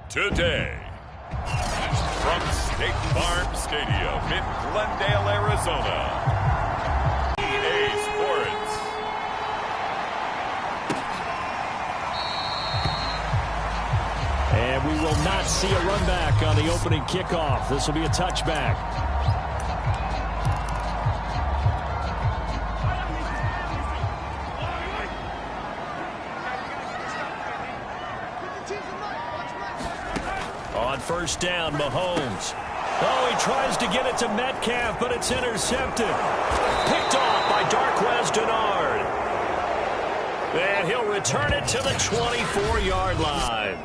Today, from State Farm Stadium in Glendale, Arizona, EA Sports. And we will not see a run back on the opening kickoff. This will be a touchback. On first down, Mahomes. Oh, he tries to get it to Metcalf, but it's intercepted. Picked off by Darqueze Dennard. And he'll return it to the 24-yard line.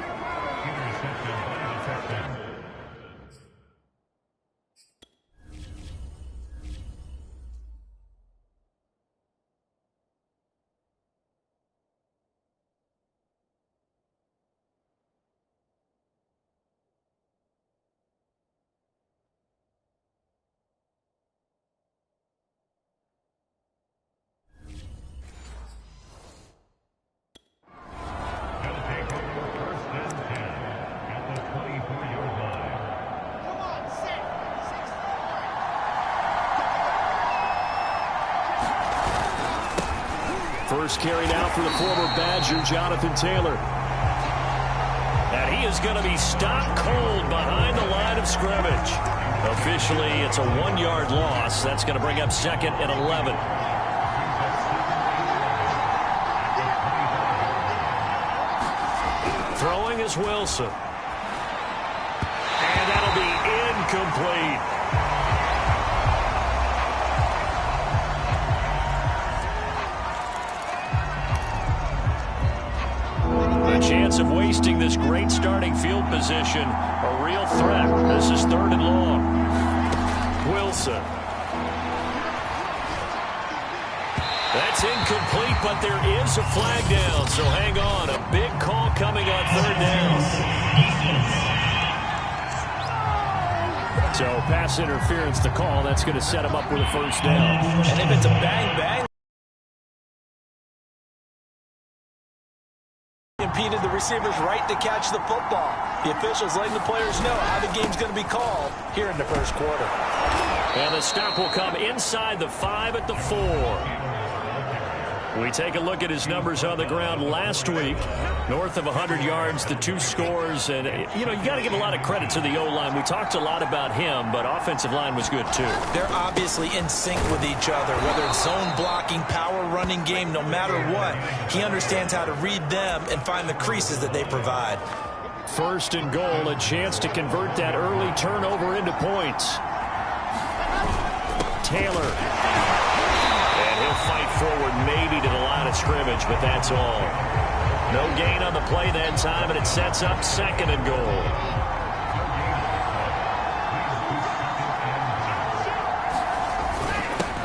First carry now for the former Badger, Jonathan Taylor. And he is going to be stopped cold behind the line of scrimmage. Officially, it's a 1-yard loss. That's going to bring up second and 11. Throwing is Wilson. And that'll be incomplete. Chance of wasting this great starting field position. A real threat. This is 3rd and long. Wilson. That's incomplete, but there is a flag down, so hang on. A big call coming on 3rd down. So pass interference, the call. That's going to set him up with a first down. And if it's a bang-bang, impeded the receiver's right to catch the football. The officials letting the players know how the game's going to be called here in the first quarter. And the stop will come inside the 5 at the 4. We take a look at his numbers on the ground last week. North of 100 yards, the 2 scores. And, you know, you got to give a lot of credit to the O-line. We talked a lot about him, but offensive line was good, too. They're obviously in sync with each other, whether it's zone blocking, power running game, no matter what. He understands how to read them and find the creases that they provide. First and goal, a chance to convert that early turnover into points. Taylor. And he'll fight forward maybe to the line of scrimmage, but that's all. No gain on the play that time, and it sets up 2nd and goal.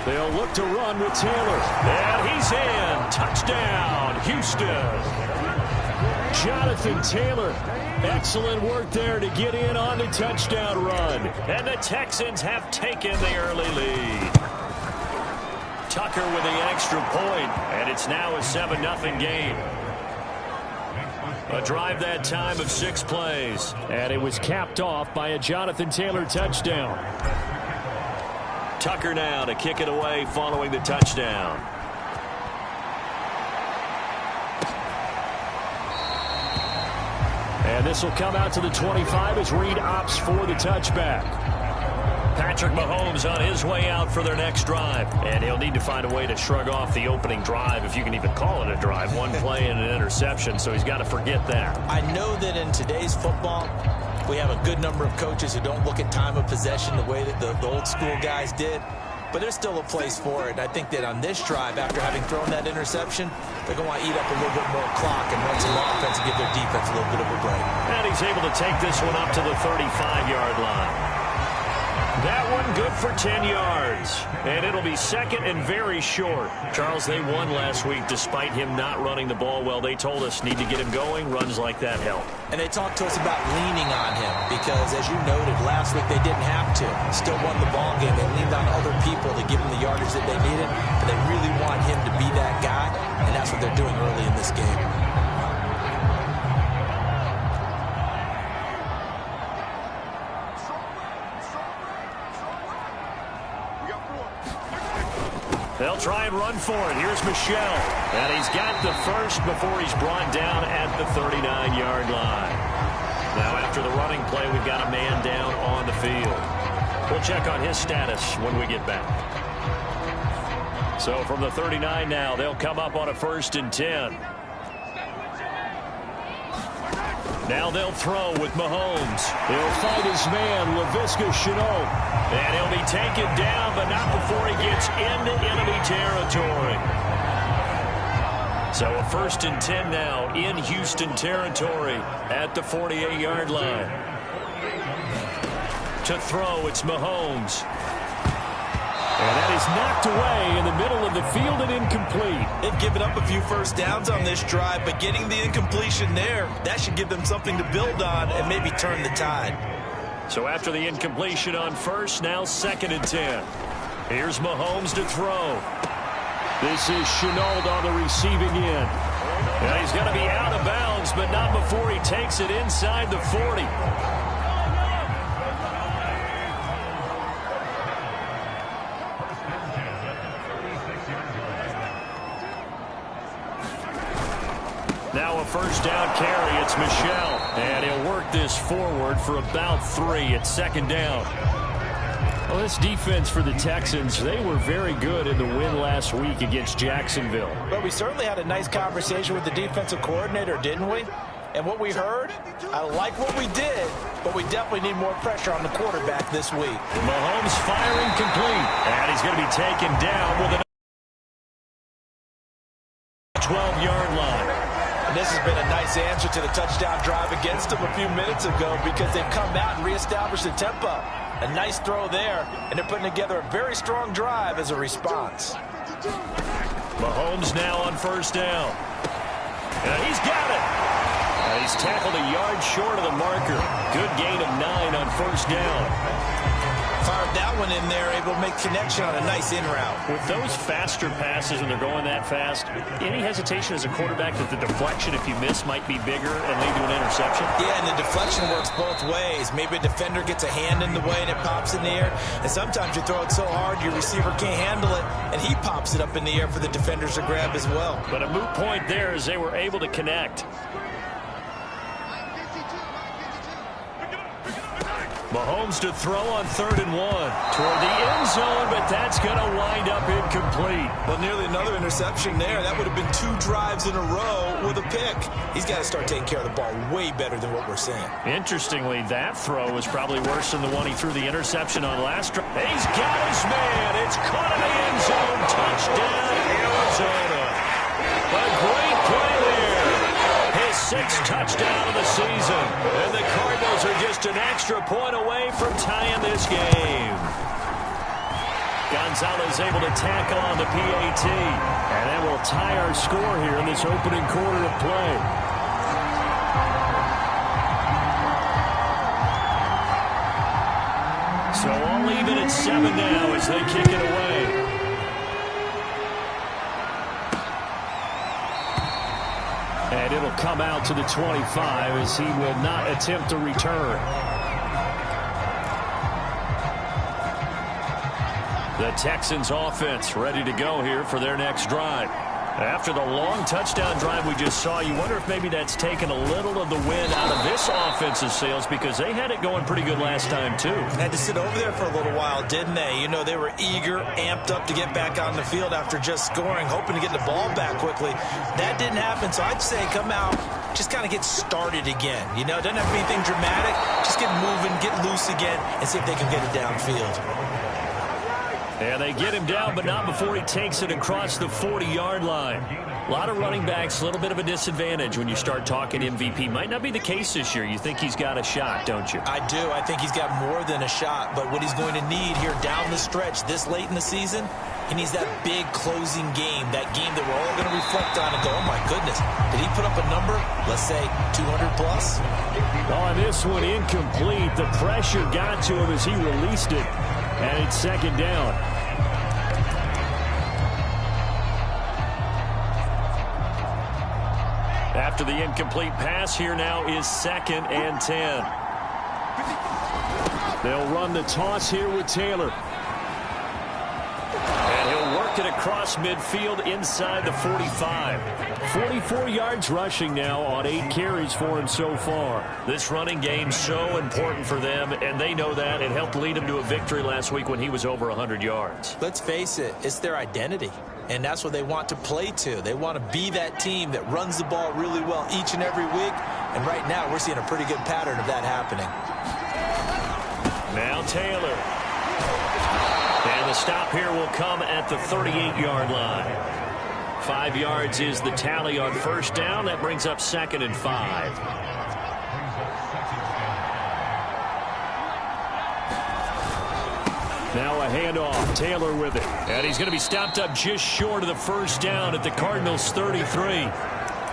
They'll look to run with Taylor. And he's in. Touchdown, Houston. Jonathan Taylor. Excellent work there to get in on the touchdown run. And the Texans have taken the early lead. Tucker with the extra point, and it's now a 7-0 game. A drive that time of 6 plays, and it was capped off by a Jonathan Taylor touchdown. Tucker now to kick it away following the touchdown. And this will come out to the 25 as Reed opts for the touchback. Patrick Mahomes on his way out for their next drive. And he'll need to find a way to shrug off the opening drive, if you can even call it a drive. 1 play and an interception, so he's got to forget that. I know that in today's football, we have a good number of coaches who don't look at time of possession the way that the old school guys did. But there's still a place for it. And I think that on this drive, after having thrown that interception, they're going to want to eat up a little bit more clock and run some offense and give their defense a little bit of a break. And he's able to take this one up to the 35-yard line. That one good for 10 yards. And it'll be 2nd and very short. Charles, they won last week despite him not running the ball well. They told us need to get him going. Runs like that help. And they talked to us about leaning on him because, as you noted, last week they didn't have to. Still won the ball game. They leaned on other people to give them the yardage that they needed. But they really want him to be that guy, and that's what they're doing early in this game. They'll try and run for it. Here's Michel. And he's got the first before he's brought down at the 39-yard line. Now after the running play, we've got a man down on the field. We'll check on his status when we get back. So from the 39 now, they'll come up on a 1st and 10. Now they'll throw with Mahomes. He'll fight his man, Laviska Shenault. And he'll be taken down, but not before he gets into enemy territory. So a 1st and 10 now in Houston territory at the 48-yard line. To throw, it's Mahomes. And that is knocked away in the middle of the field and incomplete. They've given up a few first downs on this drive, but getting the incompletion there, that should give them something to build on and maybe turn the tide. So after the incompletion on 1st, now 2nd and 10. Here's Mahomes to throw. This is Shenault on the receiving end. And he's going to be out of bounds, but not before he takes it inside the 40. Now a 1st down carry. It's Michel. And he'll work this forward for about 3. It's 2nd down. Well, this defense for the Texans, they were very good in the win last week against Jacksonville. But we certainly had a nice conversation with the defensive coordinator, didn't we? And what we heard, I like what we did, but we definitely need more pressure on the quarterback this week. Mahomes firing complete. And he's going to be taken down with a 12-yard line. And this has been a nice answer to the touchdown drive against them a few minutes ago because they've come out and reestablished the tempo. A nice throw there, and they're putting together a very strong drive as a response. Mahomes now on 1st down. And he's got it. And he's tackled a yard short of the marker. Good gain of 9 on 1st down. Fired that one in there, able to make connection on a nice in route. With those faster passes and they're going that fast, any hesitation as a quarterback that the deflection, if you miss, might be bigger and lead to an interception? Yeah, and the deflection works both ways. Maybe a defender gets a hand in the way and it pops in the air. And sometimes you throw it so hard your receiver can't handle it, and he pops it up in the air for the defenders to grab as well. But a moot point there as they were able to connect. Mahomes to throw on 3rd and 1 toward the end zone, but that's going to wind up incomplete. Well, nearly another interception there. That would have been 2 drives in a row with a pick. He's got to start taking care of the ball way better than what we're seeing. Interestingly, that throw was probably worse than the one he threw the interception on last drive. He's got his man. It's caught in the end zone. Touchdown, Arizona. A great play there. His 6th touchdown of the season. And the Cardinals are just an extra point away from tying this game. Gonzalez able to tack on the PAT. And that will tie our score here in this opening quarter of play. So all even at 7 now as they kick it away. And it'll come out to the 25 as he will not attempt a return. The Texans offense ready to go here for their next drive. After the long touchdown drive we just saw, you wonder if maybe that's taken a little of the wind out of this offensive sails because they had it going pretty good last time too. Had to sit over there for a little while, didn't they? You know, they were eager, amped up to get back on the field after just scoring, hoping to get the ball back quickly. That didn't happen, so I'd say come out, just kind of get started again. You know, it doesn't have to be anything dramatic. Just get moving, get loose again, and see if they can get it downfield. And they get him down, but not before he takes it across the 40-yard line. A lot of running backs, a little bit of a disadvantage when you start talking MVP. Might not be the case this year. You think he's got a shot, don't you? I do. I think he's got more than a shot. But what he's going to need here down the stretch this late in the season, he needs that big closing game, that game that we're all going to reflect on and go, oh, my goodness, did he put up a number, let's say 200 plus? On this one, incomplete. The pressure got to him as he released it. And it's 2nd down. After the incomplete pass, here now is 2nd and 10. They'll run the toss here with Taylor. And he'll work work it across midfield inside the 45. 44 yards rushing now on 8 carries for him so far. This running game so important for them, and they know that. It helped lead him to a victory last week when he was over 100 yards. Let's face it, it's their identity, and that's what they want to play to. They want to be that team that runs the ball really well each and every week, and right now we're seeing a pretty good pattern of that happening. Now Taylor. And the stop here will come at the 38-yard line. 5 yards is the tally on first down. That brings up 2nd and 5. Now a handoff. Taylor with it. And he's going to be stopped up just short of the first down at the Cardinals' 33.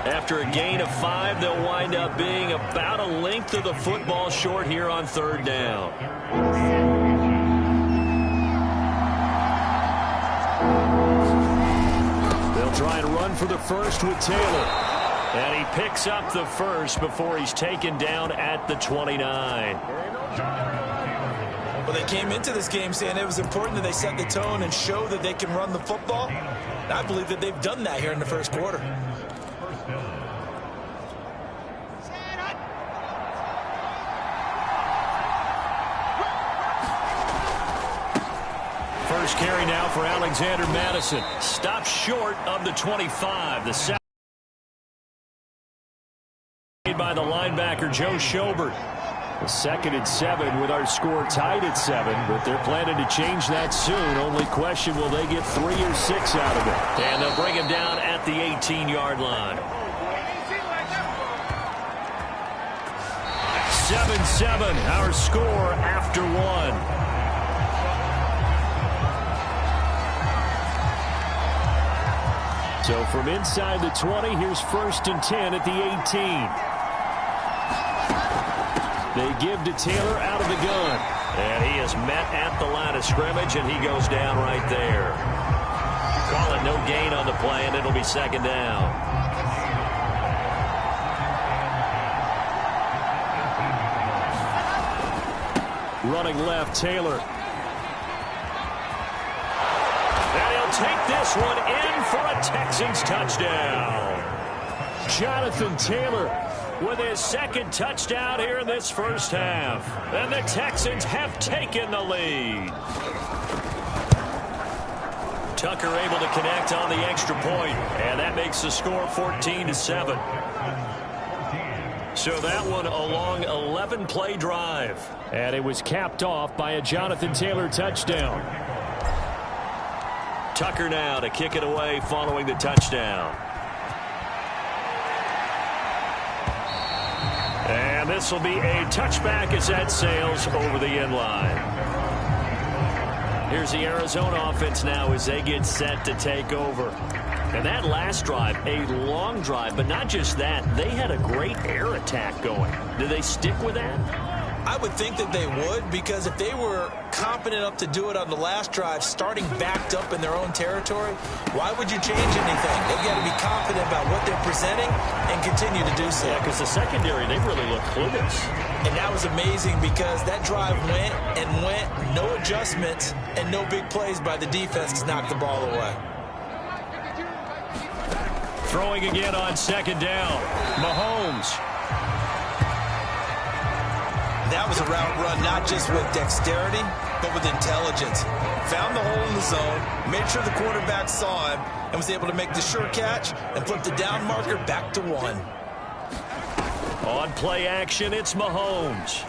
After a gain of 5, they'll wind up being about a length of the football short here on 3rd down. They'll try and run for the first with Taylor. And he picks up the first before he's taken down at the 29. Well, they came into this game saying it was important that they set the tone and show that they can run the football. And I believe that they've done that here in the first quarter. First carry now for Alexander Madison. Stopped short of the 25. The sack made by the linebacker Joe Schobert. The 2nd and 7 with our score tied at 7, but they're planning to change that soon. Only question, will they get 3 or 6 out of it? And they'll bring him down at the 18-yard line. 7-7, our score after 1. So from inside the 20, here's 1st and 10 at the 18. They give to Taylor out of the gun. And he is met at the line of scrimmage, and he goes down right there. Call it no gain on the play, and it'll be 2nd down. Running left, Taylor. And he'll take this one in for a Texans touchdown. Jonathan Taylor with his 2nd touchdown here in this first half. And the Texans have taken the lead. Tucker able to connect on the extra point, and that makes the score 14-7. So that one a long 11-play drive. And it was capped off by a Jonathan Taylor touchdown. Tucker now to kick it away following the touchdown. And this will be a touchback as that sails over the end line. Here's the Arizona offense now as they get set to take over. And that last drive, a long drive, but not just that. They had a great air attack going. Do they stick with that? I would think that they would, because if they were confident enough to do it on the last drive, starting backed up in their own territory, why would you change anything? They've got to be confident about what they're presenting and continue to do so. Yeah, because the secondary, they really look clueless. And that was amazing because that drive went and went, no adjustments, and no big plays by the defense to knock the ball away. Throwing again on 2nd down. Mahomes. That was a route run not just with dexterity, but with intelligence. Found the hole in the zone, made sure the quarterback saw him, and was able to make the sure catch and flip the down marker back to 1. On play action, it's Mahomes.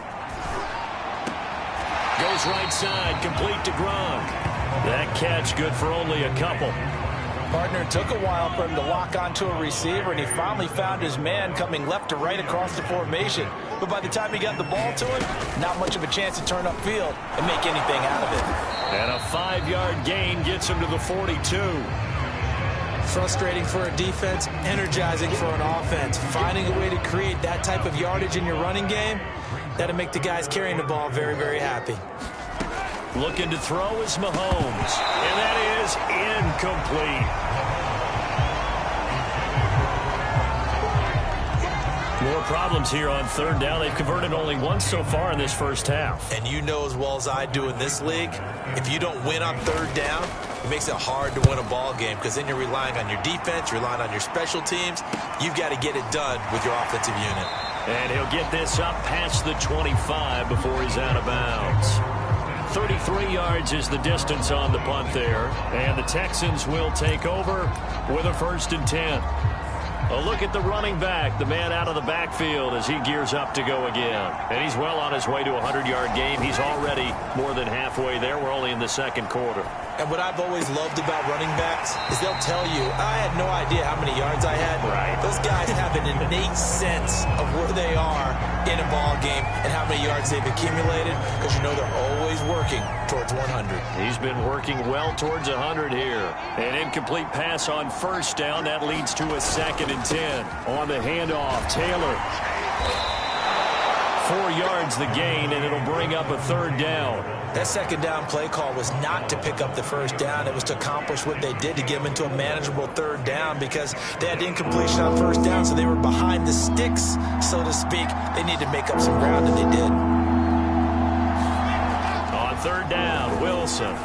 Goes right side, complete to Gronk. That catch good for only a couple. Partner, took a while for him to lock onto a receiver, and he finally found his man coming left to right across the formation. But by the time he got the ball to him, not much of a chance to turn upfield and make anything out of it. And a 5-yard gain gets him to the 42. Frustrating for a defense, energizing for an offense. Finding a way to create that type of yardage in your running game, that'll make the guys carrying the ball very, very happy. Looking to throw is Mahomes. And that is incomplete. More problems here on 3rd down. They've converted only once so far in this first half. And you know as well as I do in this league, if you don't win on 3rd down, It makes it hard to win a ball game because then you're relying on your defense, you're relying on your special teams. You've got to get it done with your offensive unit. And he'll get this up past the 25 before he's out of bounds. 33 yards is the distance on the punt there. And the Texans will take over with a 1st and 10. A look at the running back, the man out of the backfield as he gears up to go again. And he's well on his way to a 100-yard game. He's already more than halfway there. We're only in the second quarter. And what I've always loved about running backs is they'll tell you, I had no idea how many yards I had. Right. Those guys have an innate sense of where they are in a ball game and how many yards they've accumulated because you know they're always working towards 100. He's been working well towards 100 here. An incomplete pass on 1st down. That leads to a 2nd and 10. On the handoff, Taylor. 4 yards the gain, and it'll bring up a 3rd down. That 2nd down play call was not to pick up the 1st down. It was to accomplish what they did to get them into a manageable 3rd down because they had incompletion on 1st down, so they were behind the sticks, so to speak. They needed to make up some ground, and they did. On 3rd down, Wilson.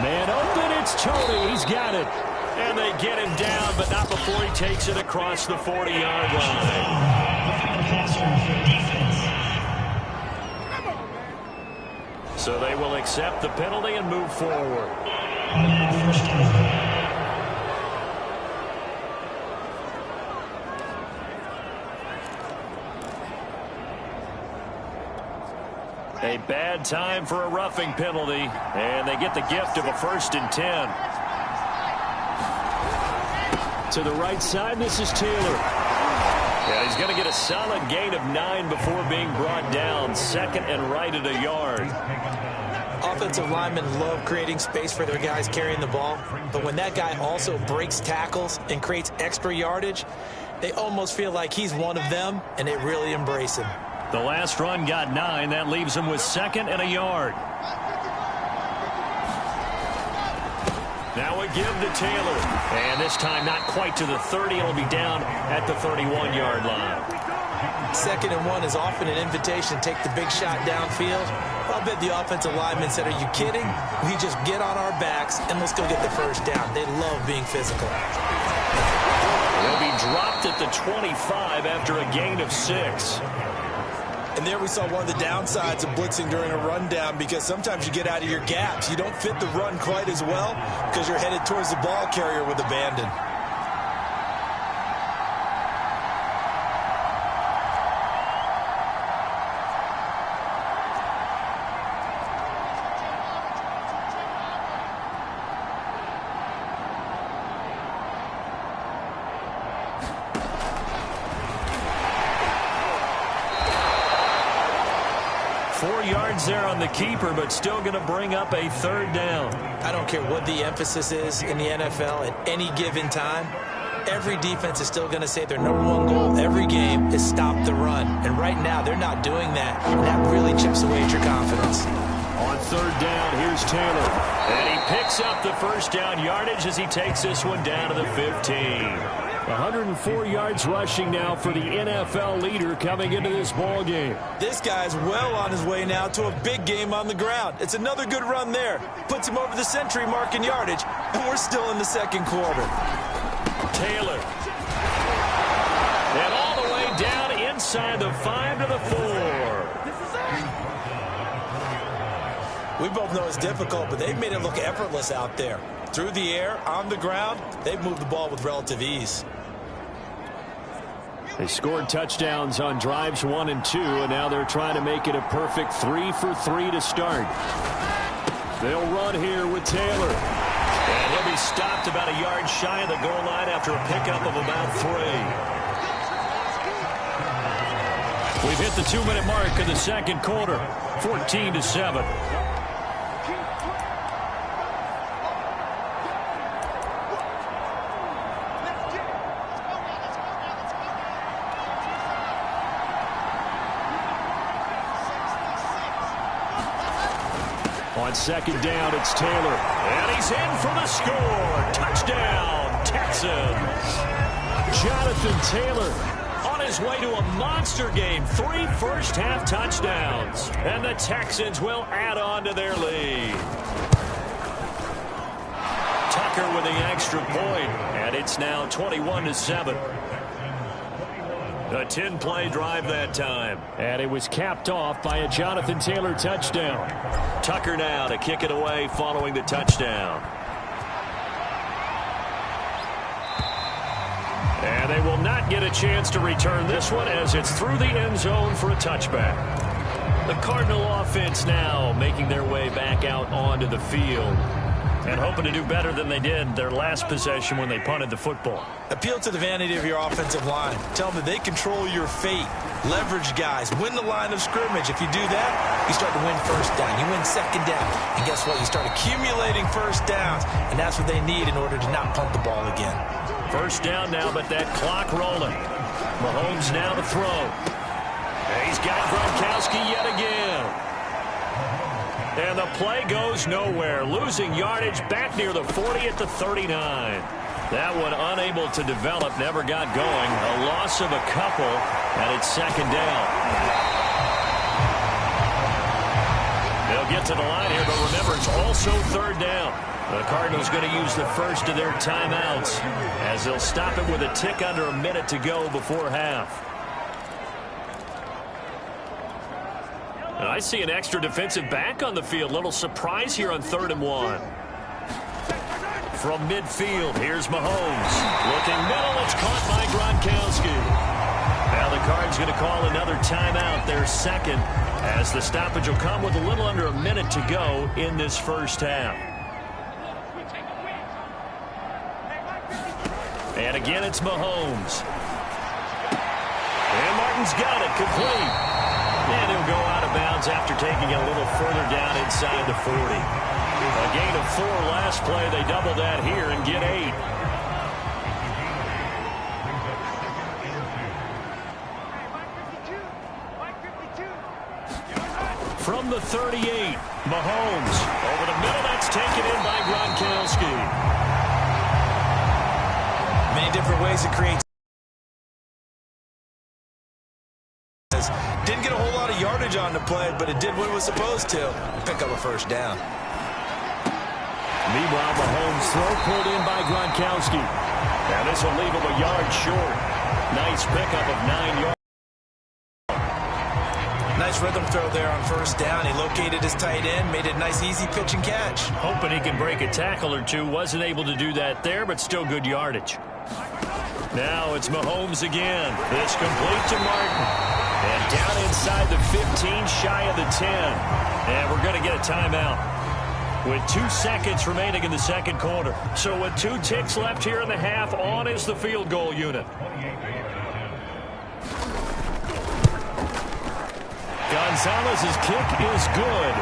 Man open, it's Tony. He's got it. And they get him down, but not before he takes it across the 40-yard line. So they will accept the penalty and move forward. A bad time for a roughing penalty, and they get the gift of a 1st and 10. To the right side, this is Taylor. Yeah, he's going to get a solid gain of 9 before being brought down. 2nd and right at a yard. Offensive linemen love creating space for their guys carrying the ball, but when that guy also breaks tackles and creates extra yardage, they almost feel like he's one of them, and they really embrace him. The last run got 9. That leaves him with 2nd and a yard. Now a give to Taylor. And this time not quite to the 30. It'll be down at the 31-yard line. 2nd and 1 is often an invitation to take the big shot downfield. I'll bet the offensive lineman said, are you kidding? We just get on our backs and let's go get the 1st down. They love being physical. They'll be dropped at the 25 after a gain of 6. And there we saw one of the downsides of blitzing during a rundown because sometimes you get out of your gaps. You don't fit the run quite as well because you're headed towards the ball carrier with abandon. There on the keeper, but still going to bring up a 3rd down. I don't care what the emphasis is in the NFL at any given time. Every defense is still going to say their #1 goal every game is stop the run. And right now, they're not doing that. And that really chips away at your confidence. On 3rd down, here's Taylor. And he picks up the 1st down yardage as he takes this one down to the 15. 104 yards rushing now for the NFL leader coming into this ball game. This guy's well on his way now to a big game on the ground. It's another good run there. Puts him over the century mark in yardage, and we're still in the 2nd quarter. Taylor. And all the way down inside the 5 to the 4. We both know it's difficult, but they've made it look effortless out there. Through the air, on the ground, they've moved the ball with relative ease. They scored touchdowns on drives 1 and 2, and now they're trying to make it a perfect 3 for 3 to start. They'll run here with Taylor. And he'll be stopped about a yard shy of the goal line after a pickup of about 3. We've hit the 2-minute mark of the 2nd quarter, 14-7. On 2nd down, it's Taylor. And he's in for the score. Touchdown, Texans. Jonathan Taylor on his way to a monster game. 3 first-half touchdowns. And the Texans will add on to their lead. Tucker with the extra point, and it's now 21-7. A 10-play drive that time. And it was capped off by a Jonathan Taylor touchdown. Tucker now to kick it away following the touchdown. And they will not get a chance to return this one as it's through the end zone for a touchback. The Cardinal offense now making their way back out onto the field and hoping to do better than they did their last possession when they punted the football. Appeal to the vanity of your offensive line. Tell them that they control your fate. Leverage guys. Win the line of scrimmage. If you do that, you start to win first down. You win second down. And guess what? You start accumulating first downs. And that's what they need in order to not punt the ball again. First down now, but that clock rolling. Mahomes now to throw. He's got Gronkowski yet again. And the play goes nowhere. Losing yardage back near the 40 at the 39. That one unable to develop, never got going. A loss of a couple, and it's second down. They'll get to the line here, but remember, it's also third down. The Cardinals going to use the first of their timeouts as they'll stop it with a tick under a minute to go before half. And I see an extra defensive back on the field. Little surprise here on 3rd and 1. From midfield, here's Mahomes. Looking middle, it's caught by Gronkowski. Now the Cards going to call another timeout, their second, as the stoppage will come with a little under a minute to go in this first half. And again, it's Mahomes. And Martin's got it, complete. And he'll go out of bounds after taking it a little further down inside the 40. A gain of 4 last play. They double that here and get 8. From the 38, Mahomes. Over the middle, that's taken in by Gronkowski. Many different ways to create. Didn't get a whole lot of yardage on the play, but it did what it was supposed to. Pick up a first down. Meanwhile, Mahomes' throw pulled in by Gronkowski. Now this will leave him a yard short. Nice pickup of 9 yards. Nice rhythm throw there on first down. He located his tight end, made it a nice easy pitch and catch. Hoping he can break a tackle or two. Wasn't able to do that there, but still good yardage. Now it's Mahomes again. It's complete to Martin. And down inside the 15, shy of the 10. And we're going to get a timeout with 2 seconds remaining in the second quarter. So with 2 ticks left here in the half, on is the field goal unit. Gonzalez's kick is good.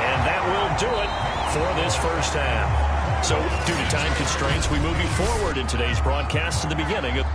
And that will do it for this first half. So due to time constraints, we move you forward in today's broadcast to the beginning of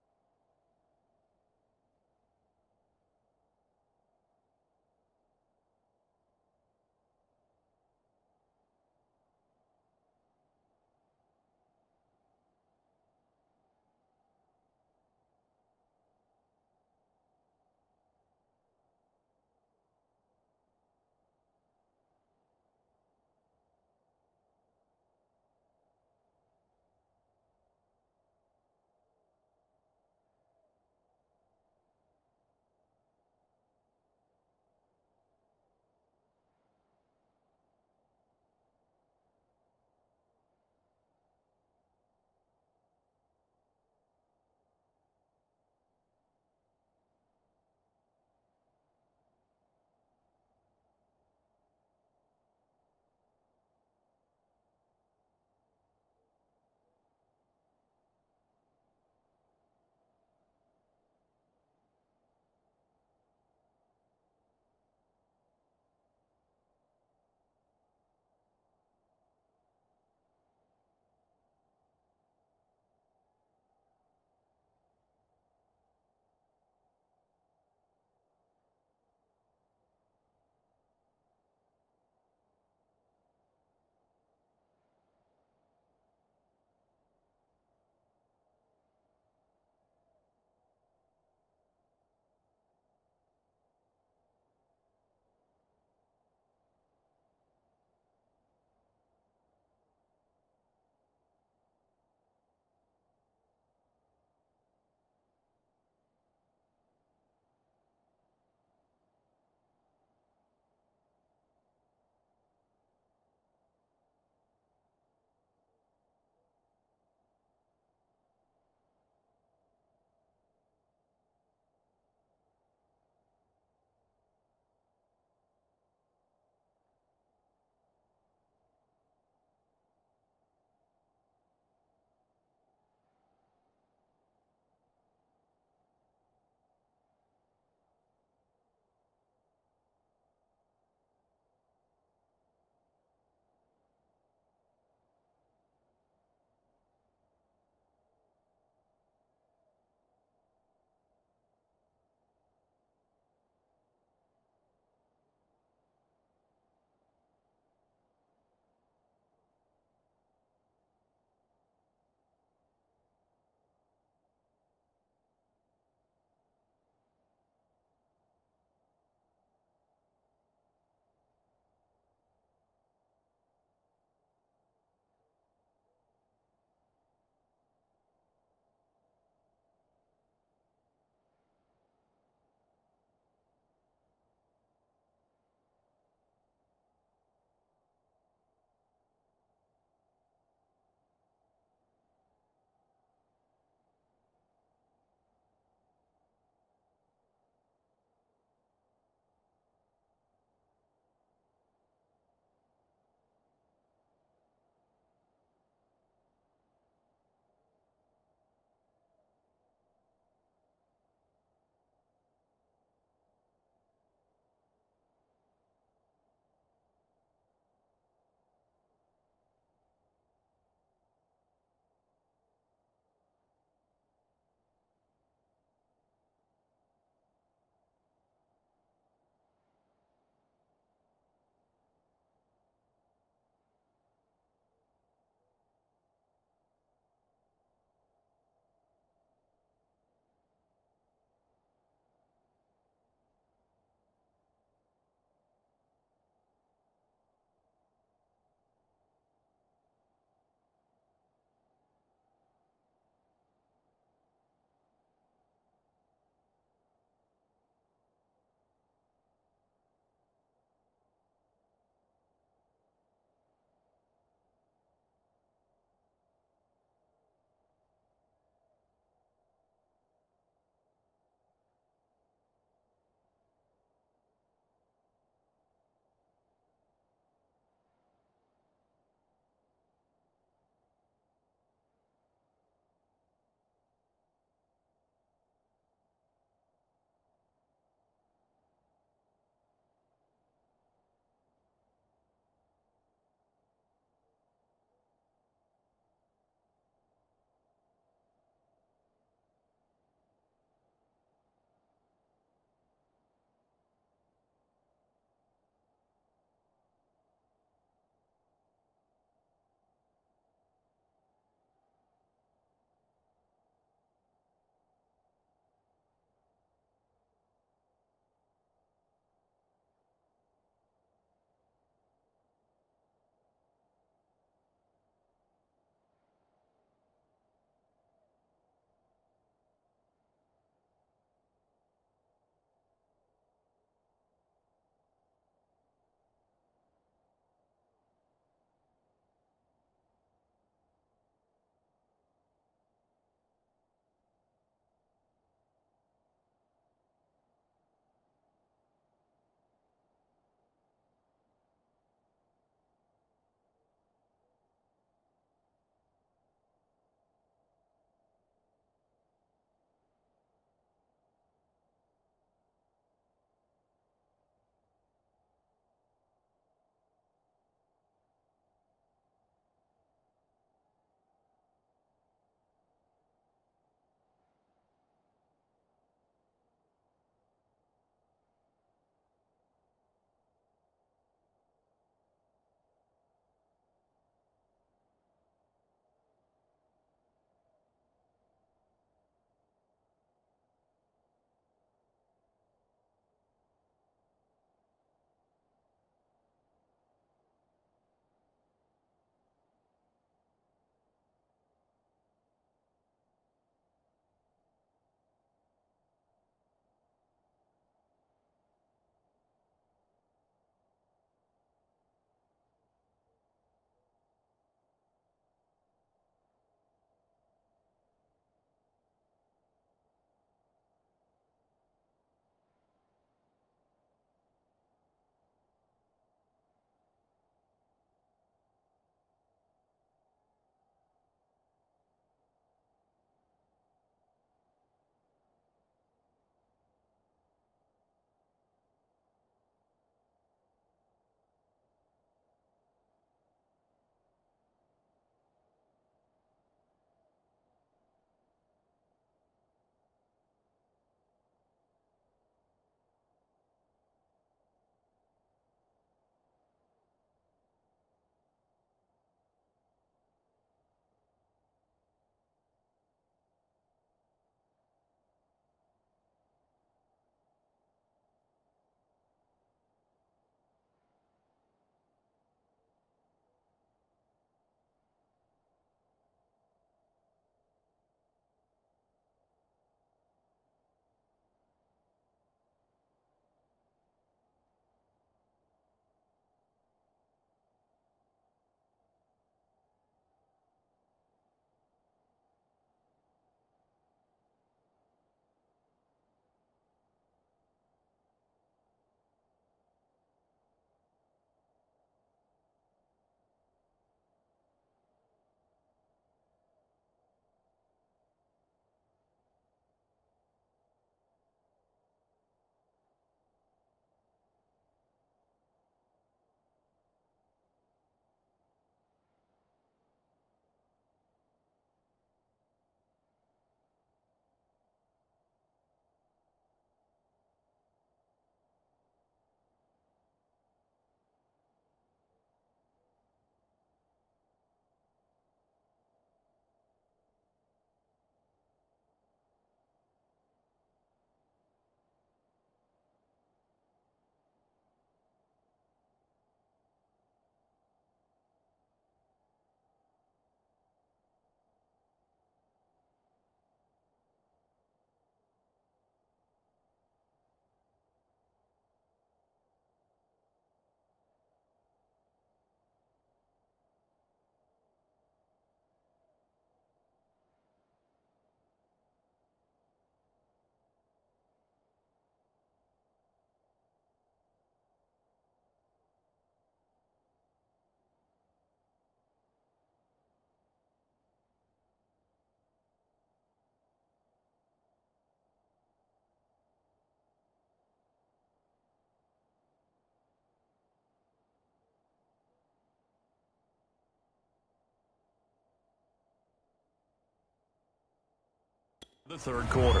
The third quarter.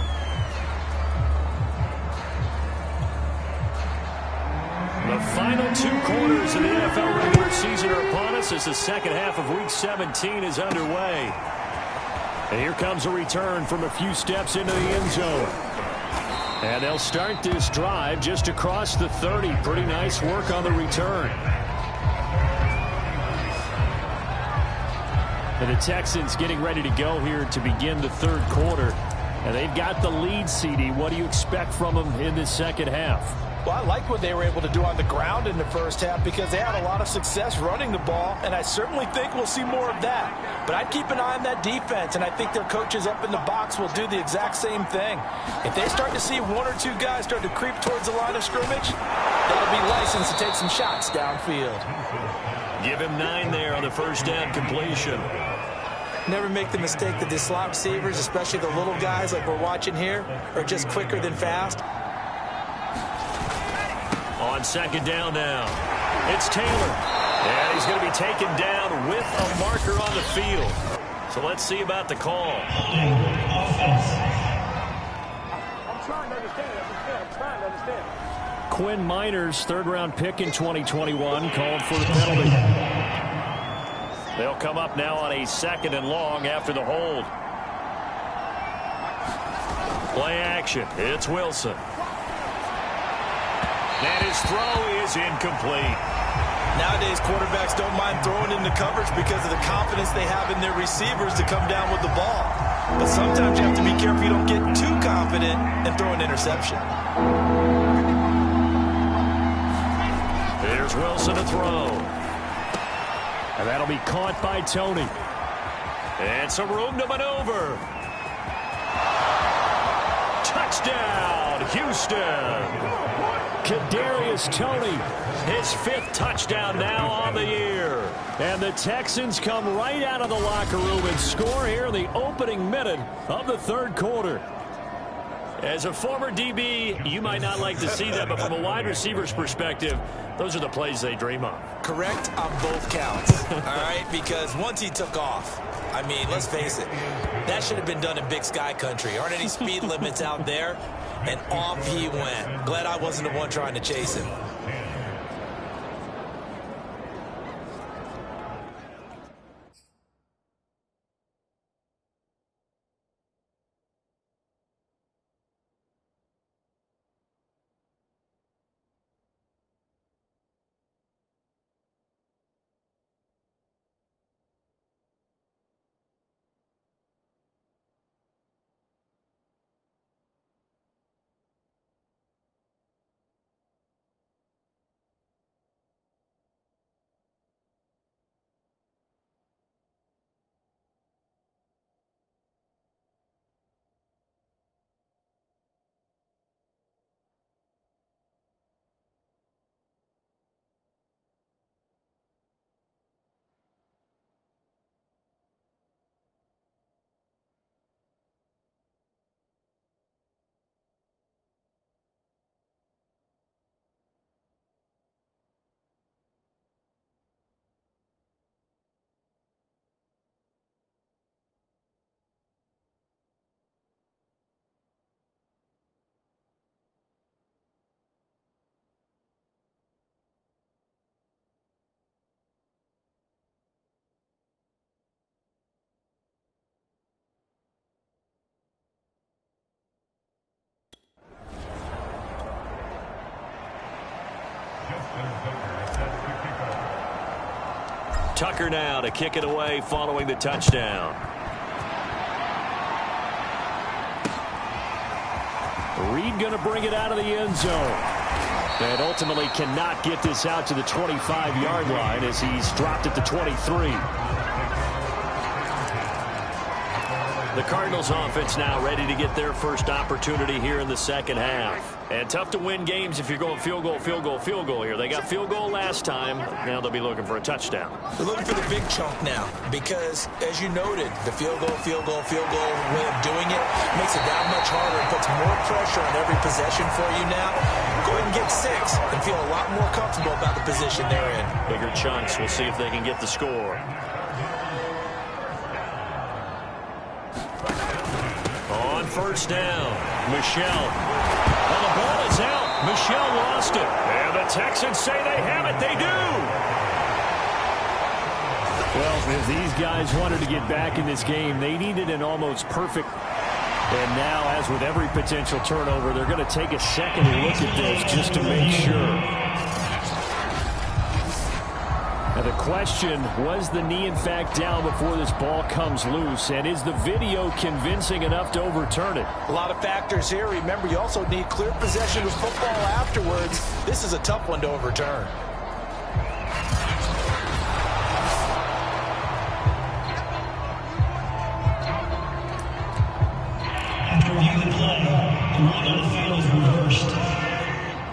The final 2 quarters of the NFL regular season are upon us as the second half of Week 17 is underway. And here comes a return from a few steps into the end zone. And they'll start this drive just across the 30. Pretty nice work on the return. And the Texans getting ready to go here to begin the third quarter. And they've got the lead, CD. What do you expect from them in the second half? Well, I like what they were able to do on the ground in the first half because they had a lot of success running the ball, and I certainly think we'll see more of that. But I'd keep an eye on that defense, and I think their coaches up in the box will do the exact same thing. If they start to see 1 or 2 guys start to creep towards the line of scrimmage, that'll be licensed to take some shots downfield. Give him 9 there on the first down completion. Never make the mistake that the slot receivers, especially the little guys like we're watching here, are just quicker than fast. On second down now, it's Taylor. And he's going to be taken down with a marker on the field. So let's see about the call. I'm trying to understand. Quinn Miners, third-round pick in 2021, called for the penalty. They'll come up now on a 2nd and long after the hold. Play action. It's Wilson. And his throw is incomplete. Nowadays, quarterbacks don't mind throwing into coverage because of the confidence they have in their receivers to come down with the ball. But sometimes you have to be careful you don't get too confident and throw an interception. Here's Wilson to throw. And that'll be caught by Tony. And some room to maneuver. Touchdown, Houston. Kadarius Toney, his 5th touchdown now on the year. And the Texans come right out of the locker room and score here in the opening minute of the third quarter. As a former DB, you might not like to see that, but from a wide receiver's perspective, those are the plays they dream of. Correct on both counts, all right? Because once he took off, I mean, let's face it, that should have been done in Big Sky country. Aren't any speed limits out there? And off he went. Glad I wasn't the one trying to chase him. Tucker now to kick it away following the touchdown. Reed going to bring it out of the end zone. And ultimately cannot get this out to the 25-yard line as he's dropped at the 23. The Cardinals offense now ready to get their first opportunity here in the second half. And tough to win games if you're going field goal, field goal, field goal here. They got field goal last time. Now they'll be looking for a touchdown. They're looking for the big chunk now because, as you noted, the field goal way of doing it makes it that much harder. It puts more pressure on every possession for you now. Go ahead and get 6 and feel a lot more comfortable about the position they're in. Bigger chunks. We'll see if they can get the score. On first down. Michel. Well, the ball is out. Michel lost it. And the Texans say they have it. They do. Well, if these guys wanted to get back in this game, they needed an almost perfect. And now, as with every potential turnover, they're going to take a second look at this just to make sure. Now the question, was the knee in fact down before this ball comes loose? And is the video convincing enough to overturn it? A lot of factors here. Remember, you also need clear possession of football afterwards. This is a tough one to overturn.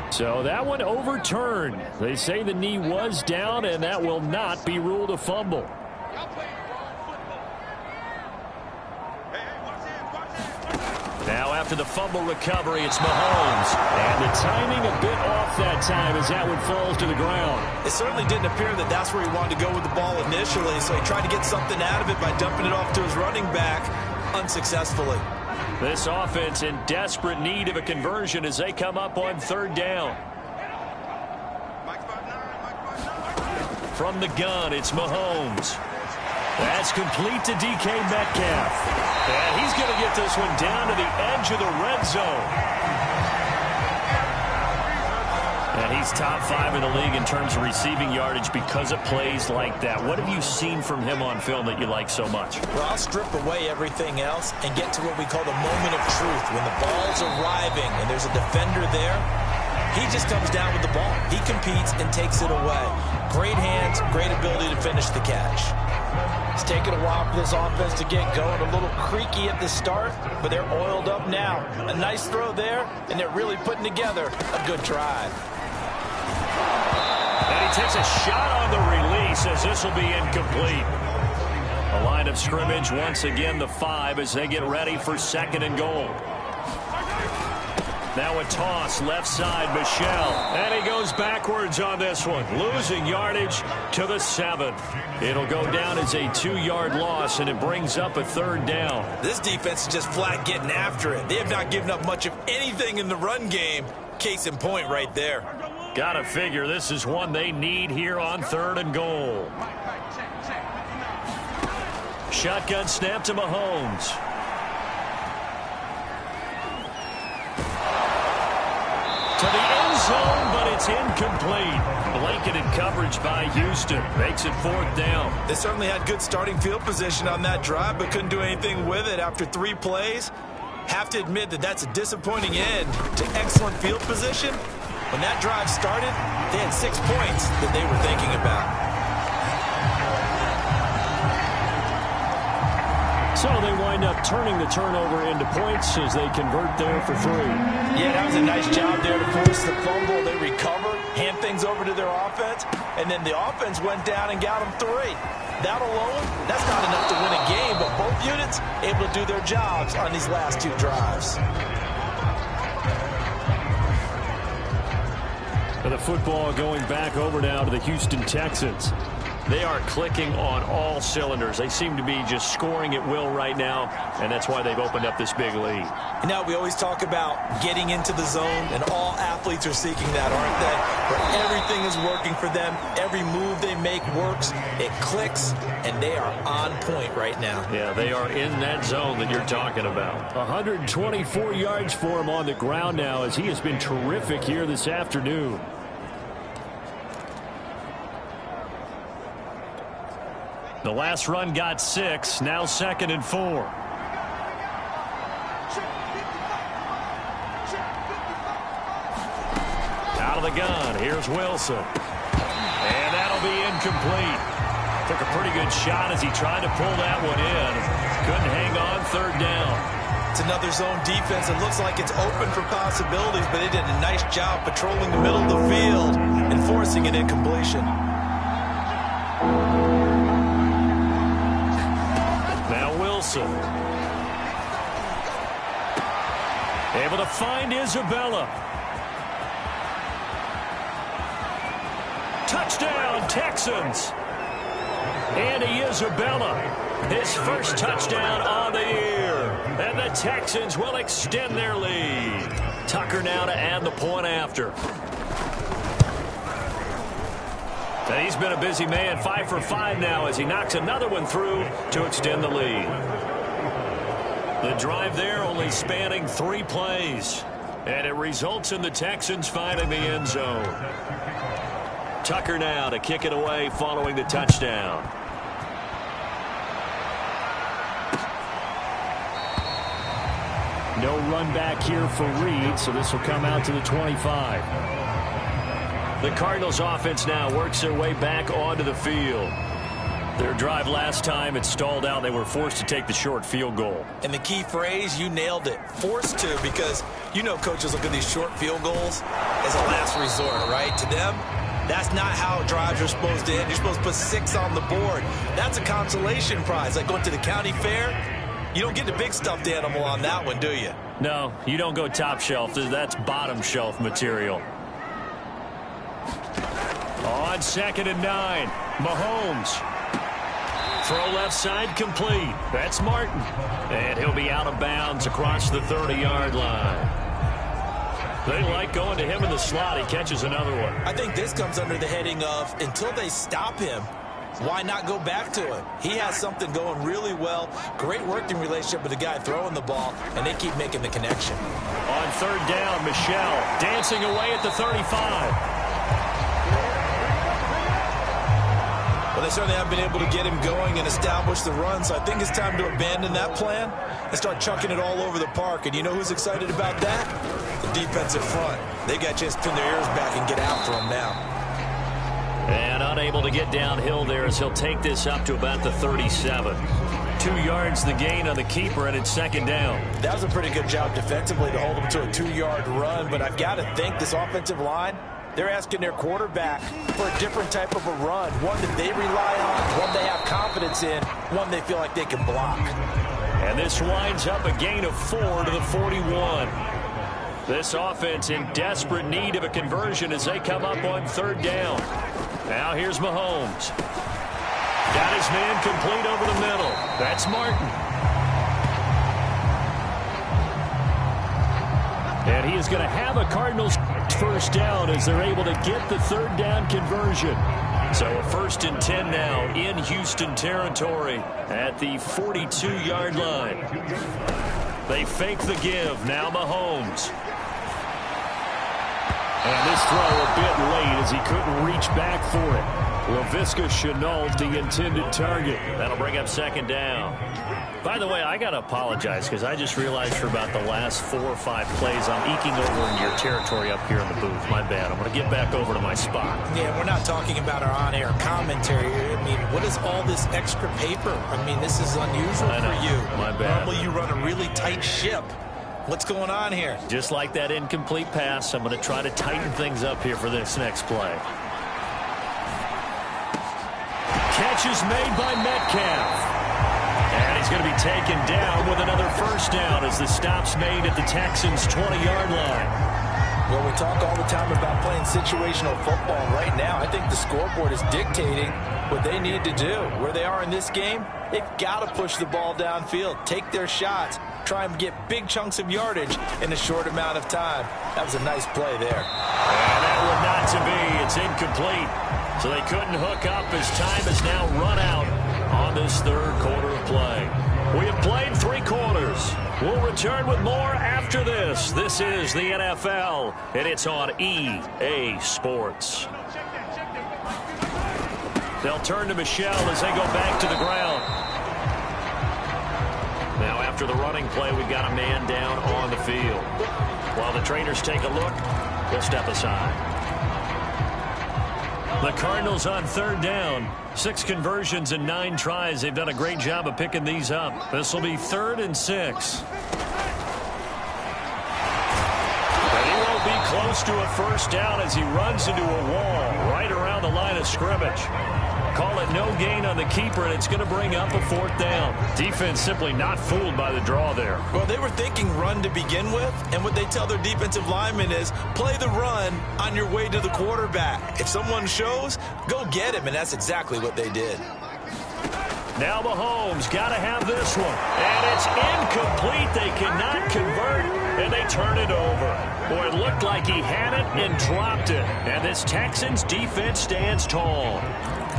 So that one overturned. They say the knee was down, and that will not be ruled a fumble. Now after the fumble recovery, it's Mahomes. And the timing a bit off that time as that one falls to the ground. It certainly didn't appear that that's where he wanted to go with the ball initially, so he tried to get something out of it by dumping it off to his running back unsuccessfully. This offense in desperate need of a conversion as they come up on third down. From the gun, it's Mahomes. That's complete to DK Metcalf. And he's going to get this one down to the edge of the red zone. And he's top 5 in the league in terms of receiving yardage because of plays like that. What have you seen from him on film that you like so much? Well, I'll strip away everything else and get to what we call the moment of truth. When the ball's arriving and there's a defender there, he just comes down with the ball. He competes and takes it away. Great hands, great ability to finish the catch. It's taken a while for this offense to get going. A little creaky at the start, but they're oiled up now. A nice throw there, and they're really putting together a good drive. And he takes a shot on the release as this will be incomplete. A line of scrimmage, once again the 5 as they get ready for second and goal. Now a toss, left side, Michel. And he goes backwards on this one, losing yardage to the 7. It'll go down as a 2-yard loss, and it brings up a third down. This defense is just flat getting after it. They have not given up much of anything in the run game. Case in point right there. Gotta figure this is one they need here on third and goal. Shotgun snap to Mahomes. To the end zone, but it's incomplete. Blanketed coverage by Houston. Makes it fourth down. They certainly had good starting field position on that drive, but couldn't do anything with it after 3 plays. Have to admit that that's a disappointing end to excellent field position. When that drive started, they had 6 points that they were thinking about. So they wind up turning the turnover into points as they convert there for 3. Yeah, that was a nice job there to force the fumble. They recover, hand things over to their offense, and then the offense went down and got them 3. That alone, that's not enough to win a game, but both units able to do their jobs on these last 2 drives. For the football going back over now to the Houston Texans. They are clicking on all cylinders. They seem to be just scoring at will right now, and that's why they've opened up this big lead. You know, we always talk about getting into the zone, and all athletes are seeking that, aren't they? Where everything is working for them. Every move they make works. It clicks, and they are on point right now. Yeah, they are in that zone that you're talking about. 124 yards for him on the ground now as he has been terrific here this afternoon. The last run got 6, now 2nd and 4. Out of the gun, here's Wilson. And that'll be incomplete. Took a pretty good shot as he tried to pull that one in. Couldn't hang on, third down. It's another zone defense. It looks like it's open for possibilities, but they did a nice job patrolling the middle of the field and forcing an incompletion. Wilson. Able to find Isabella. Touchdown, Texans. Andy Isabella, his first touchdown on the year. And the Texans will extend their lead. Tucker now to add the point after. And he's been a busy man, 5 for 5 now as he knocks another one through to extend the lead. The drive there only spanning 3 plays. And it results in the Texans finding the end zone. Tucker now to kick it away following the touchdown. No run back here for Reed, so this will come out to the 25. The Cardinals offense now works their way back onto the field. Their drive last time, it stalled out. They were forced to take the short field goal. And the key phrase, you nailed it. Forced to, because you know coaches look at these short field goals as a last resort, right? To them, that's not how drives are supposed to end. You're supposed to put 6 on the board. That's a consolation prize. Like going to the county fair, you don't get the big stuffed animal on that one, do you? No, you don't go top shelf. That's bottom shelf material. On 2nd and 9, Mahomes. Throw left side complete. That's Martin. And he'll be out of bounds across the 30-yard line. They like going to him in the slot. He catches another one. I think this comes under the heading of until they stop him, why not go back to him? He has something going really well. Great working relationship with the guy throwing the ball, and they keep making the connection. On 3rd down, Michelle dancing away at the 35. Well, they certainly haven't been able to get him going and establish the run, so I think it's time to abandon that plan and start chucking it all over the park. And you know who's excited about that? The defensive front. They got a chance to pin their ears back and get after him now. And unable to get downhill there as he'll take this up to about the 37. 2 yards the gain on the keeper, and it's 2nd down. That was a pretty good job defensively to hold him to a 2-yard run, but I've got to think this offensive line, they're asking their quarterback for a different type of a run, one that they rely on, one they have confidence in, one they feel like they can block. And this winds up a gain of 4 to the 41. This offense in desperate need of a conversion as they come up on 3rd down. Now here's Mahomes. Got his man complete over the middle. That's Martin. And he is going to have a Cardinals first down as they're able to get the 3rd down conversion. So a 1st and 10 now in Houston territory at the 42-yard line. They fake the give. Now Mahomes. And this throw a bit late as he couldn't reach back for it. Laviska Shenault, the intended target. That'll bring up 2nd down. By the way, I got to apologize because I just realized for about the last 4 or 5 plays I'm eking over into your territory up here in the booth. My bad. I'm going to get back over to my spot. Yeah, we're not talking about our on-air commentary. I mean, what is all this extra paper? I mean, this is unusual for you. My bad. Normally you run a really tight ship. What's going on here? Just like that incomplete pass, I'm going to try to tighten things up here for this next play. Catch is made by Metcalf. And he's going to be taken down with another 1st down as the stop's made at the Texans' 20-yard line. Well, we talk all the time about playing situational football. Right now, I think the scoreboard is dictating what they need to do. Where they are in this game, they've got to push the ball downfield, take their shots, try and get big chunks of yardage in a short amount of time. That was a nice play there. And that one not to be. It's incomplete. So they couldn't hook up as time has now run out on this 3rd quarter of play. We have played 3 quarters. We'll return with more after this. This is the NFL, and it's on EA Sports. They'll turn to Michelle as they go back to the ground. Now after the running play, we've got a man down on the field. While the trainers take a look, we'll step aside. The Cardinals on 3rd down. 6 conversions and 9 tries. They've done a great job of picking these up. This will be 3rd and 6. And he won't be close to a 1st down as he runs into a wall right around the line of scrimmage. Call it no gain on the keeper, and it's going to bring up a 4th down. Defense simply not fooled by the draw there. Well, they were thinking run to begin with, and what they tell their defensive linemen is play the run on your way to the quarterback. If someone shows, go get him, and that's exactly what they did. Now Mahomes got to have this one. And it's incomplete. They cannot convert, and they turn it over. Boy, it looked like he had it and dropped it. And this Texans defense stands tall.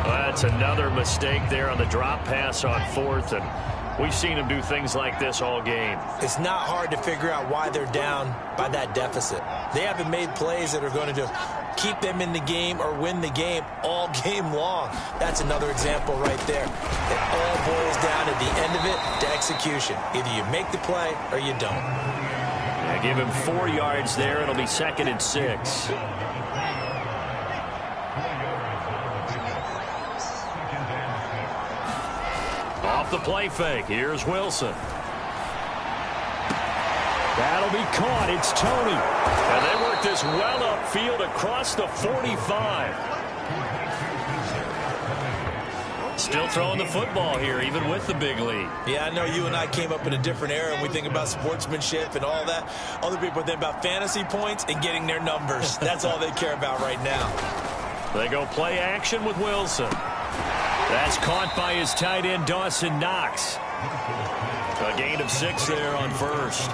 That's another mistake there on the drop pass on fourth, and we've seen him do things like this all game. It's not hard to figure out why they're down by that deficit. They haven't made plays that are going to keep them in the game or win the game all game long. That's another example right there. It all boils down at the end of it to execution. Either you make the play or you don't. Yeah, give him 4 yards there. It'll be 2nd and 6. Off the play fake. Here's Wilson. That'll be caught. It's Tony. And they work this well upfield across the 45. Still throwing the football here, even with the big lead. Yeah, I know you and I came up in a different era, and we think about sportsmanship and all that. Other people think about fantasy points and getting their numbers. That's all they care about right now. They go play action with Wilson. That's caught by his tight end, Dawson Knox. A gain of 6 there on first.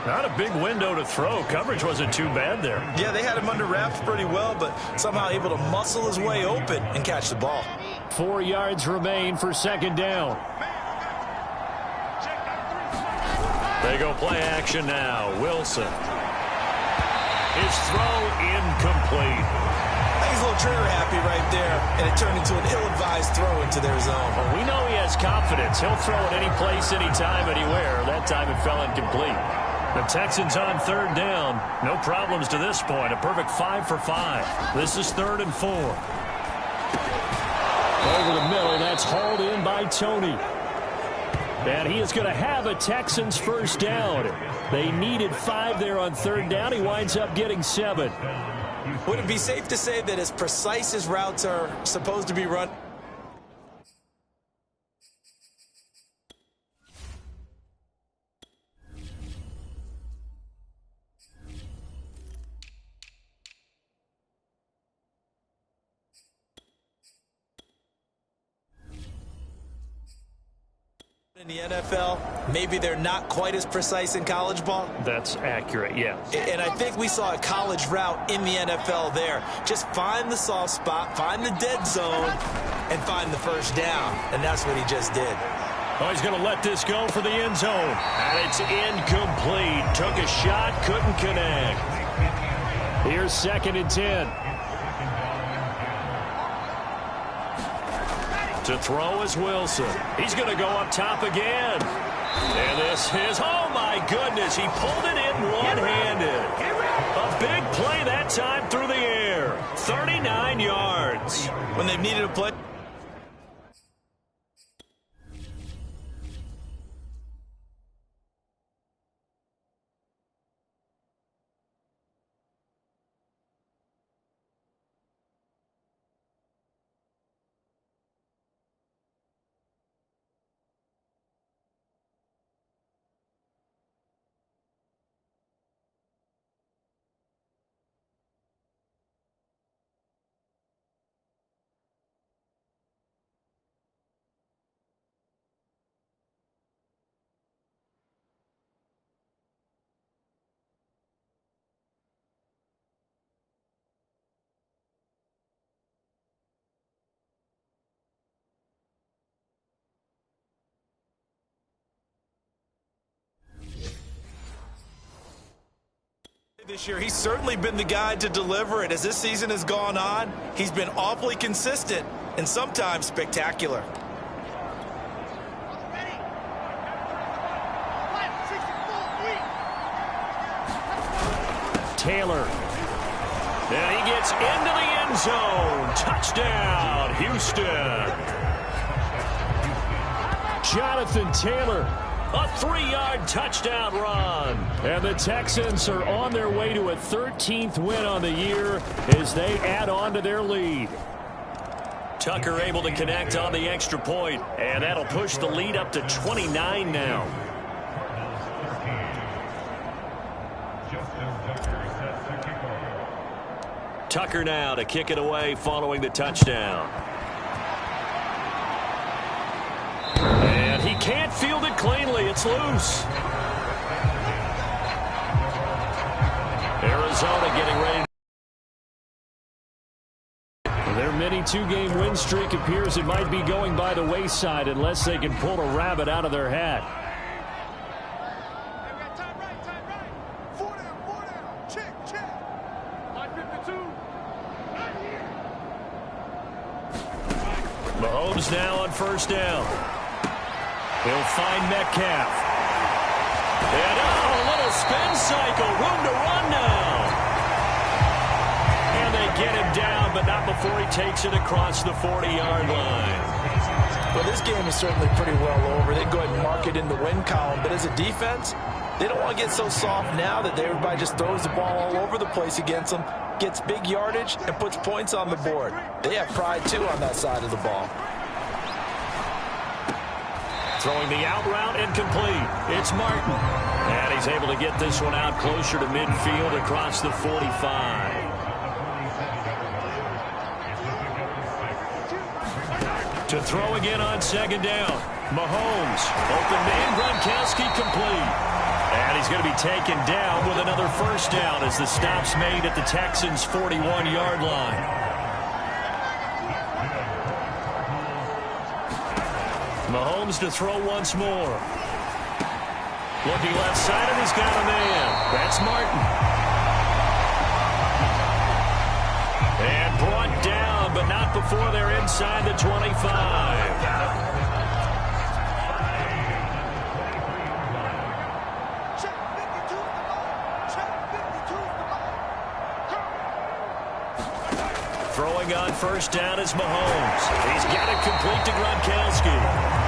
Not a big window to throw. Coverage wasn't too bad there. Yeah, they had him under wraps pretty well, but somehow able to muscle his way open and catch the ball. 4 yards remain for 2nd down. They go play action now. Wilson. His throw incomplete. He's a little trigger happy right there, and it turned into an ill-advised throw into their zone. Well, we know he has confidence. He'll throw it any place, anytime, anywhere. That time it fell incomplete. The Texans on 3rd down. No problems to this point. A perfect 5 for 5. This is 3rd and 4. Over the middle, that's hauled in by Tony. And he is going to have a Texans first down. They needed 5 there on 3rd down. He winds up getting 7. Would it be safe to say that as precise as routes are supposed to be run? In the NFL, maybe they're not quite as precise in college ball. That's accurate, yeah. And I think we saw a college route in the NFL there. Just find the soft spot, find the dead zone, and find the first down. And that's what he just did. Oh, he's going to let this go for the end zone. And it's incomplete. Took a shot, couldn't connect. Here's 2nd and 10. To throw is Wilson. He's going to go up top again. And this is, oh my goodness, he pulled it in one-handed. A big play that time through the air. 39 yards. When they've needed a play. This year, he's certainly been the guy to deliver it. As this season has gone on, he's been awfully consistent and sometimes spectacular. Taylor. And he gets into the end zone. Touchdown, Houston. Jonathan Taylor. A 3-yard touchdown run. And the Texans are on their way to a 13th win on the year as they add on to their lead. Tucker able to connect on the extra point, and that'll push the lead up to 29 now. Tucker now to kick it away following the touchdown. can't field it cleanly. It's loose. Arizona getting ready. Their mini two-game win streak appears it might be going by the wayside unless they can pull a rabbit out of their hat. Mahomes now on first down. He'll find Metcalf. And a little spin cycle. Room to run now. And they get him down, but not before he takes it across the 40-yard line. Well, this game is certainly pretty well over. They go ahead and mark it in the win column. But as a defense, they don't want to get so soft now that everybody just throws the ball all over the place against them, gets big yardage, and puts points on the board. They have pride, too, on that side of the ball. Throwing the out route incomplete. It's Martin. And he's able to get this one out closer to midfield across the 45. To throw again on second down. Mahomes. Open man. Gronkowski complete. And he's going to be taken down with another first down as the stop's made at the Texans' 41-yard line. Mahomes to throw once more. Looking left side, and he's got a man. That's Martin. And brought down, but not before they're inside the 25. Throwing on first down is Mahomes. He's got it complete to Gronkowski.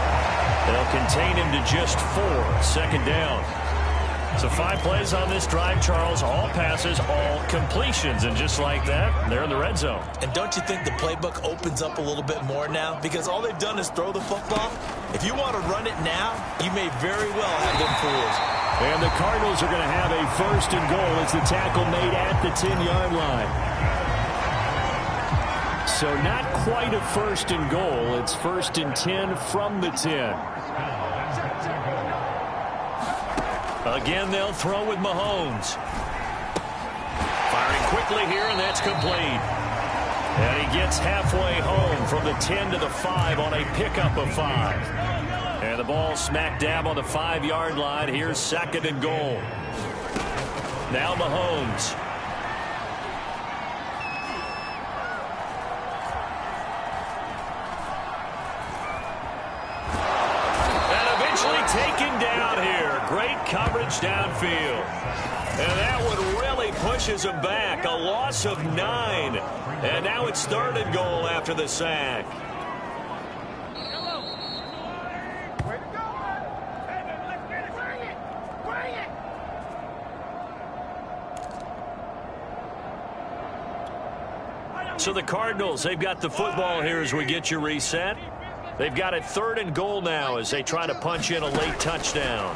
They'll contain him to just 4. Second down. So 5 plays on this drive, Charles. All passes, all completions. And just like that, they're in the red zone. And don't you think the playbook opens up a little bit more now? Because all they've done is throw the football. If you want to run it now, you may very well have them fools. And the Cardinals are going to have a first and goal as the tackle made at the 10-yard line. So not quite a first and goal. It's first and 10 from the 10. Again, they'll throw with Mahomes. Firing quickly here, and that's complete. And he gets halfway home from the 10 to the 5 on a pickup of 5. And the ball smack dab on the 5-yard line. Here's second and goal. Now Mahomes. Taken down here. Great coverage downfield. And that one really pushes him back. A loss of 9. And now it's third and goal after the sack. So the Cardinals, they've got the football here as we get you reset. They've got it third and goal now as they try to punch in a late touchdown.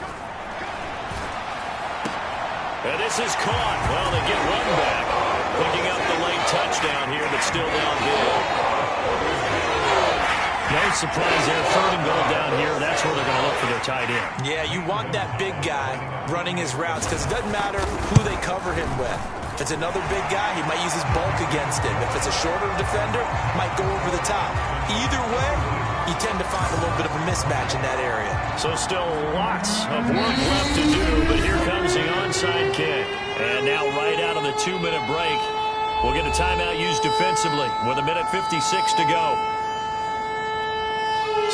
And this is caught. Well, they get one back. Picking up the late touchdown here, but still downfield. No surprise there. Third and goal down here. That's where they're going to look for their tight end. Yeah, you want that big guy running his routes because it doesn't matter who they cover him with. If it's another big guy, he might use his bulk against him. If it's a shorter defender, might go over the top. Either way, you tend to find a little bit of a mismatch in that area. So still lots of work left to do, but here comes the onside kick. And now right out of the 2-minute break, we'll get a timeout used defensively with 1:56 to go.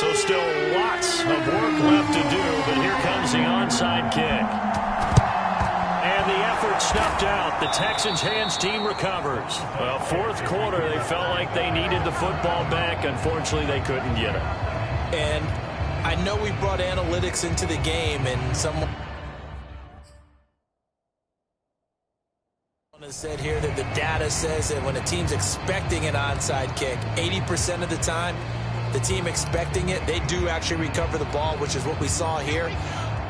So still lots of work left to do, but here comes the onside kick. And the effort snuffed out. The Texans' hands team recovers. Well, fourth quarter, they felt like they needed the football back. Unfortunately, they couldn't get it. And I know we brought analytics into the game, and someone has said here that the data says that when a team's expecting an onside kick, 80% of the time, the team expecting it, they do actually recover the ball, which is what we saw here.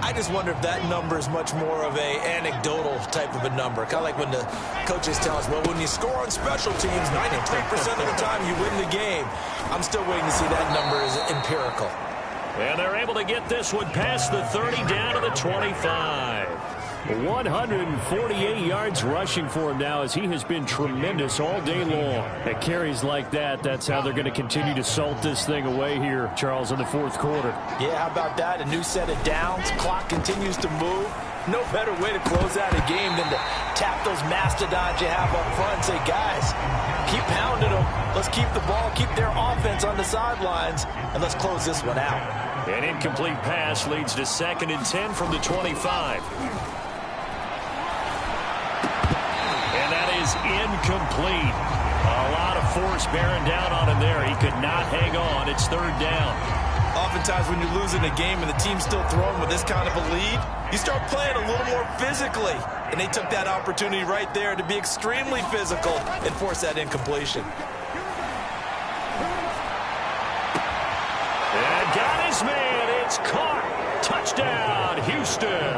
I just wonder if that number is much more of a anecdotal type of a number. Kind of like when the coaches tell us, well, when you score on special teams, 93% of the time you win the game. I'm still waiting to see that number as empirical. And they're able to get this one past the 30 down to the 25. 148 yards rushing for him now as he has been tremendous all day long. At carries like that, that's how they're going to continue to salt this thing away here, Charles, in the fourth quarter. Yeah, how about that? A new set of downs. Clock continues to move. No better way to close out a game than to tap those mastodons you have up front and say, guys, keep pounding them. Let's keep the ball, keep their offense on the sidelines, and let's close this one out. An incomplete pass leads to 2nd and 10 from the 25. And that is incomplete. A lot of force bearing down on him there. He could not hang on. It's 3rd down. Oftentimes when you're losing a game and the team's still throwing with this kind of a lead, you start playing a little more physically. And they took that opportunity right there to be extremely physical and force that incompletion. And got his man. It's caught. Touchdown, Houston.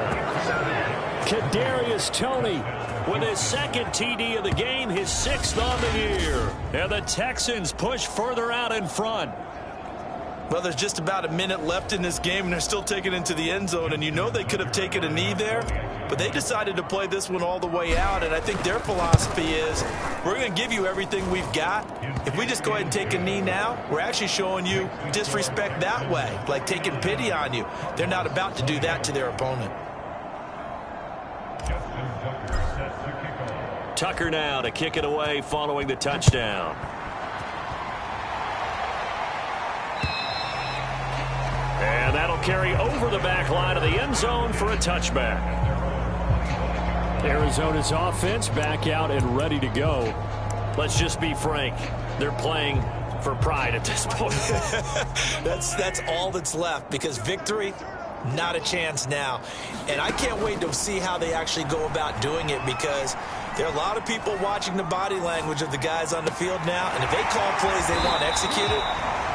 Kadarius Toney with his 2nd TD of the game, his 6th on the year. And the Texans push further out in front. Well, there's just about a minute left in this game, and they're still taking it into the end zone. And you know they could have taken a knee there, but they decided to play this one all the way out. And I think their philosophy is, we're going to give you everything we've got. If we just go ahead and take a knee now, we're actually showing you disrespect that way, like taking pity on you. They're not about to do that to their opponent. Tucker now to kick it away following the touchdown. And that'll carry over the back line of the end zone for a touchback. Arizona's offense back out and ready to go. Let's just be frank. They're playing for pride at this point. That's all that's left, because victory, not a chance now. And I can't wait to see how they actually go about doing it, because there are a lot of people watching the body language of the guys on the field now. And if they call plays they want executed,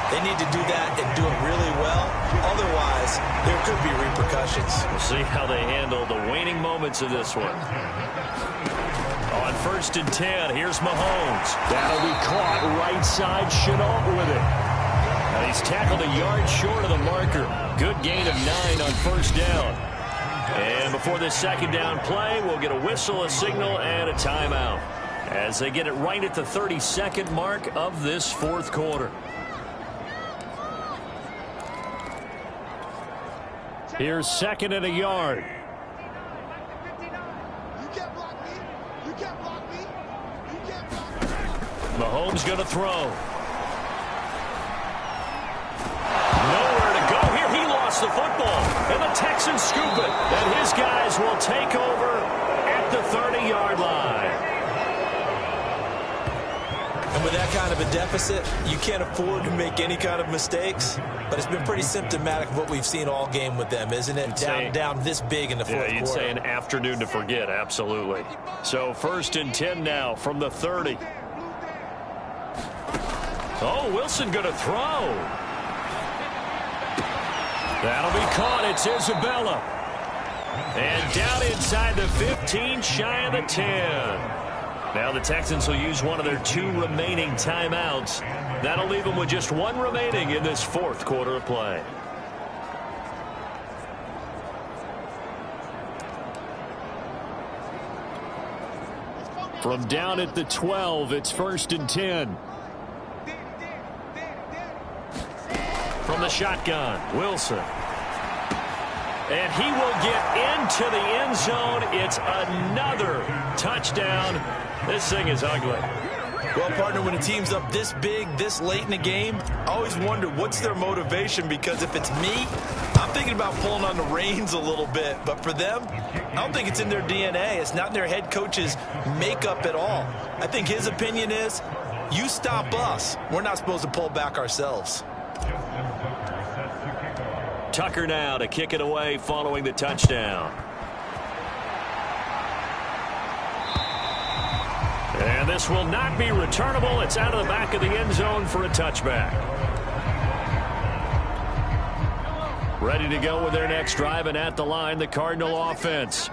they need to do that and do it really well. Otherwise, there could be repercussions. We'll see how they handle the waning moments of this one. On 1st and 10, here's Mahomes. That'll be caught right side, Chenault with it. And he's tackled a yard short of the marker. Good gain of 9 on 1st down. And before this 2nd down play, we'll get a whistle, a signal, and a timeout as they get it right at the 32nd mark of this 4th quarter. Here's 2nd and a yard. Mahomes going to throw. Nowhere to go here. He lost the football. And the Texans scoop it. And his guys will take over at the 30-yard line. And with that kind of a deficit, you can't afford to make any kind of mistakes. But it's been pretty symptomatic of what we've seen all game with them, isn't it? Down this big in the 4th quarter. Yeah, you'd say an afternoon to forget, absolutely. So 1st and 10 now from the 30. Oh, Wilson going to throw. That'll be caught. It's Isabella. And down inside the 15, shy of the 10. Now the Texans will use one of their 2 remaining timeouts. That'll leave them with just 1 remaining in this 4th quarter of play. From down at the 12, it's 1st and 10. From the shotgun, Wilson. And he will get into the end zone. It's another touchdown. This thing is ugly. Well, partner, when a team's up this big, this late in the game, I always wonder what's their motivation, because if it's me, I'm thinking about pulling on the reins a little bit. But for them, I don't think it's in their DNA. It's not in their head coach's makeup at all. I think his opinion is, you stop us. We're not supposed to pull back ourselves. Tucker now to kick it away following the touchdown. And this will not be returnable. It's out of the back of the end zone for a touchback. Ready to go with their next drive, and at the line, the Cardinal offense.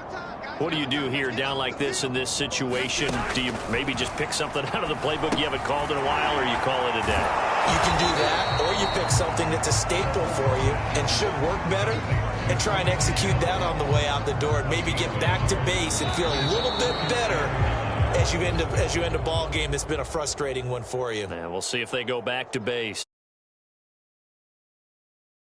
What do you do here down like this in this situation? Do you maybe just pick something out of the playbook you haven't called in a while, or you call it a day? You can do that, or you pick something that's a staple for you and should work better and try and execute that on the way out the door and maybe get back to base and feel a little bit better as you end a ball game that's been a frustrating one for you. And we'll see if they go back to base.